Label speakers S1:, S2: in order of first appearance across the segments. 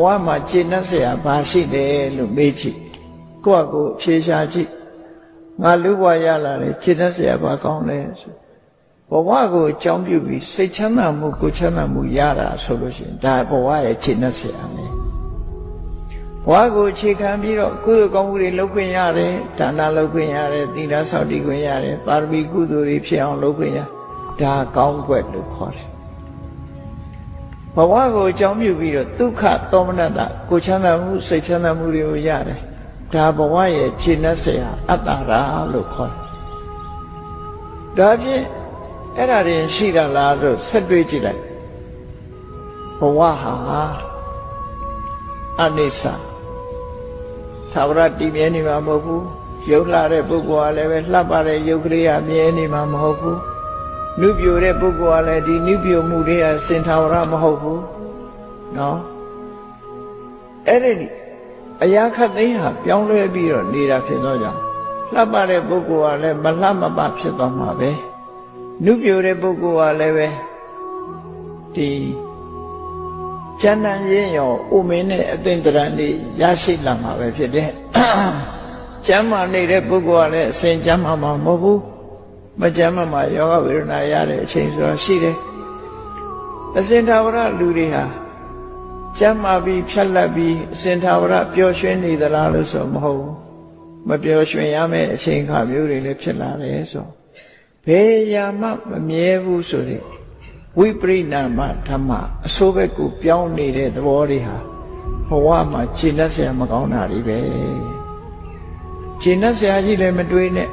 S1: ဝမှာကျေနပ်เสียဘာရှိတယ်လို့မေးကြည့်ကိုယ့်အကိုဖြေရှားကြည့်ငါလူဘဝရလာတယ်ကျေနပ်เสียဘာကောင်းလဲဆိုဘဝကိုအကြောင်းပြုပြီးစိတ်ချမ်းသာမှုကိုယ်ချမ်းသာမှုရတာဆိုလို့ရှိရင်ဒါဘဝရဲ့ကျေနပ်เสียပဲဘဝကိုအခြေခံပြီးတော့ကုသိုလ်ကောင်းမှုတွေလုပ်ခွင့်ရတယ်ဒါနလုပ်ခွင့်ရတယ်သီလဆောက်တည်ခွင့်ရတယ်ပါရမီကုသိုလ်တွေဖြစ်အောင်လုပ်ခွင့်ရဒါကောင်းကွက်လို့ခေါ်တယ်ဘဝကိုအကြောင်းပြုပြီးတော့ဒုက္ခသောမနတကိုယ်ချမ်းသာမှုစိတ်ချမ်းသာမှုတွေကိုရတယ်ဒါဘဝရဲ့ခြေနှက်เสียအတ္တရာလို့ခေါ်တယ်ဒါဖြင့်အဲ့ဒါတွေရှိတာလားလို့ဆက်တွေးကြည့်လိုက်ဘဝဟာအနိစ္စသာဝရတည်မြဲနေမှာမဟုတ်ဘူးရုပ်လှတဲ့ပုဂ္ဂိုလ်ကလည်းပဲလှပတဲ့ရုပ်ကလေးကမြဲနေမှာမဟုတ်ဘူးနုပြိုတဲ့ပုဂ္ဂိုလ်ကလည်းဒီနုပြိုမှုတွေကစင်သာဝရမဟုတ်ဘူးနော်အဲ့ဒီအရာခတ်သိမ်းဟာပြောင်းလဲပြီးတော့နေတာဖြစ်သောကြောင့်လှပတဲ့ပုဂ္ဂိုလ်ကလည်းမလှမပဖြစ်သွားမှာပဲနုပြိုတဲ့ပုဂ္ဂိုလ်ကလည်းပဲဒီကျမ်းတန်ရင်ရောဥမင်းနဲ့အသင်္တရံတွေရရှိလာမှာပဲဖြစ်တဲ့ကျမ်းမာနေတဲ့ပုဂ္ဂိုလ်ကလည်းအစဉ်ကျမ်းမာမှာမဟုတ်ဘူးမကျမ်းမာမှာယောဂဝေဒနာရတဲ့အချိန်ဆိုတာရှိတယ်အစဉ်သာဝရလူတွေဟာကျမ်းမာပြီးဖြတ်လက်ပြီးအစဉ်သာဝရပျော်ရွှင်နေသလားလို့ဆိုမဟုတ်ဘူးမပျော်ရွှင်ရမယ့်အချိန်ခါမျိုးတွေလည်းဖြစ်လာတယ်ဆိုဘယ်ရာမှမမြဲဘူးဆိုတဲ့ဝိပရိနာမဓမ္မအစိုးဘက်ကိုပြောင်းနေတဲ့သဘောတွေဟာဘဝမှာခြေနှက်เสียမကောင်းတာတွေပဲခြေနှက်เสียကြီးလည်းမတွေးနဲ့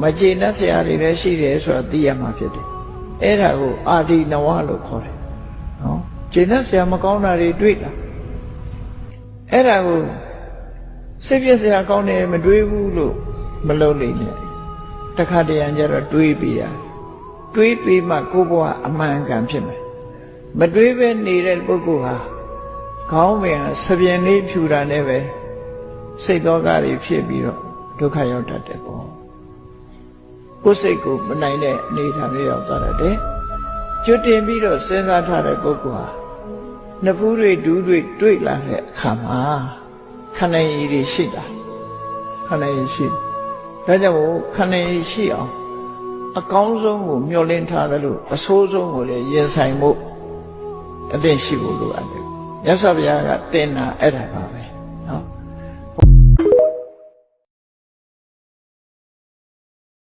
S1: မခြေနှက်เสียတွေလည်းရှိတယ်ဆိုတာသိရမှာဖြစ်တယ်အဲ့ဒါကိုအာဒီနဝလို့ခေါ်တယ်နော်ခြေနှက်เสียမကောင်းတာတွေတွေးတာအဲ့ဒါကိုစိတ်ပြည့်စရာကောင်းတယ်မတွေးဘူးလို့မလုပ်နိုင်နဲ့တခါတရံကျတော့တွေးပြီးရတွေးပြီးမှကိုယ်ဘဝအမှန်ကန်ဖြစ်မယ်မတွေးပဲနေတဲ့ပုဂ္ဂိုလ်ဟာခေါင်းပင်ဆပြင်းလေးဖြူတာနဲ့ပဲစိတ်သောကတွေဖြစ်ပြီးတော့ဒုက္ခရောက်တတ်တယ်ပေါ့ကိုယ်စိတ်ကိုမနိုင်တဲ့အနေထားမျိုးရောက်သွားတယ်ကျွတ်တင်ပြီးတော့စဉ်းစားထားတဲ့ပုဂ္ဂိုလ်ဟာနှစ်ဖူးတွေဒူးတွေတွေ့လာတဲ့အခါမှာခန္ဓာရည်တွေရှိတာခန္ဓာရည်ရှိဒါကြောင့်ခန္ဓာရည်ရှိအောင်အကောင်းဆုံးကိုမျှော်လင့်ထားသလိုအဆိုးဆုံးကိုလည်းရင်ဆိုင်ဖို့အသင့်ရှိဖို့လိုအပ်တယ်မြတ်စွာဘုရားကသင်တာအဲ့ဒါပါပဲ